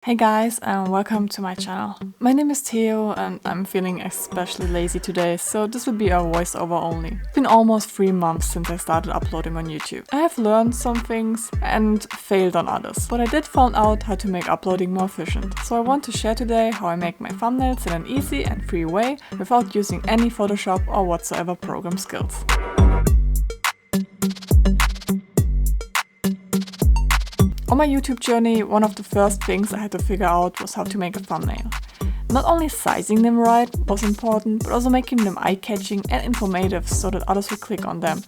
Hey guys, and welcome to my channel. My name is Theo and I'm feeling especially lazy today, so this will be a voiceover only. It's been almost 3 months since I started uploading on YouTube. I have learned some things and failed on others, but I did find out how to make uploading more efficient. So I want to share today how I make my thumbnails in an easy and free way without using any Photoshop or whatsoever program skills. On my YouTube journey, one of the first things I had to figure out was how to make a thumbnail. Not only sizing them right was important, but also making them eye-catching and informative so that others will click on them.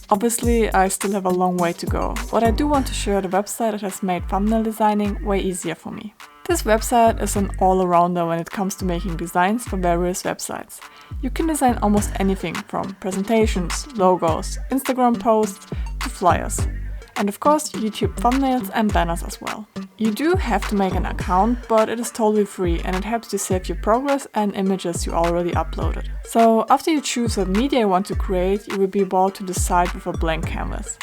Obviously, I still have a long way to go, but I do want to share the website that has made thumbnail designing way easier for me. This website is an all-arounder when it comes to making designs for various websites. You can design almost anything from presentations, logos, Instagram posts to flyers. And of course, YouTube thumbnails and banners as well. You do have to make an account, but it is totally free and it helps you save your progress and images you already uploaded. So after you choose what media you want to create, you will be able to decide with a blank canvas.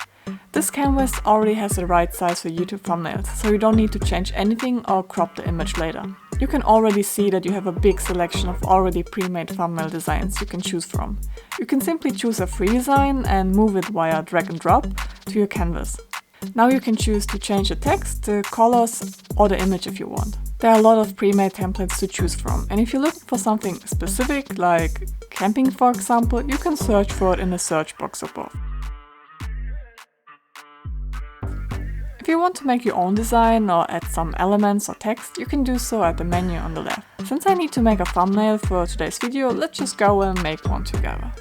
This canvas already has the right size for YouTube thumbnails, so you don't need to change anything or crop the image later. You can already see that you have a big selection of already pre-made thumbnail designs you can choose from. You can simply choose a free design and move it via drag and drop to your canvas. Now you can choose to change the text, the colors or the image if you want. There are a lot of pre-made templates to choose from, and if you're looking for something specific, like camping for example, you can search for it in the search box above. If you want to make your own design or add some elements or text, you can do so at the menu on the left. Since I need to make a thumbnail for today's video, let's just go and make one together.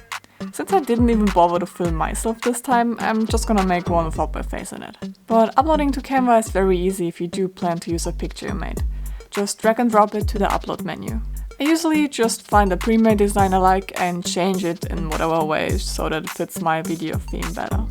Since I didn't even bother to film myself this time, I'm just gonna make one without my face in it. But uploading to Canva is very easy if you do plan to use a picture you made. Just drag and drop it to the upload menu. I usually just find a pre-made design I like and change it in whatever way so that it fits my video theme better.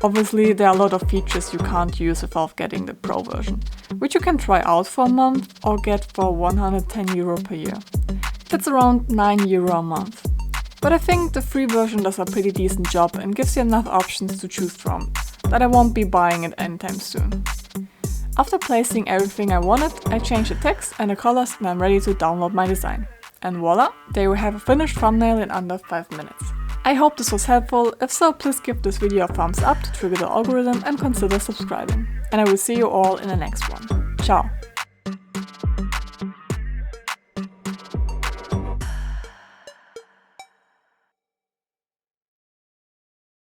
Obviously, there are a lot of features you can't use without getting the Pro version, which you can try out for a month or get for €110 per year. That's around €9 a month. But I think the free version does a pretty decent job and gives you enough options to choose from, that I won't be buying it anytime soon. After placing everything I wanted, I changed the text and the colors and I'm ready to download my design. And voila, there you have a finished thumbnail in under 5 minutes. I hope this was helpful. If so, please give this video a thumbs up to trigger the algorithm and consider subscribing. And I will see you all in the next one. Ciao!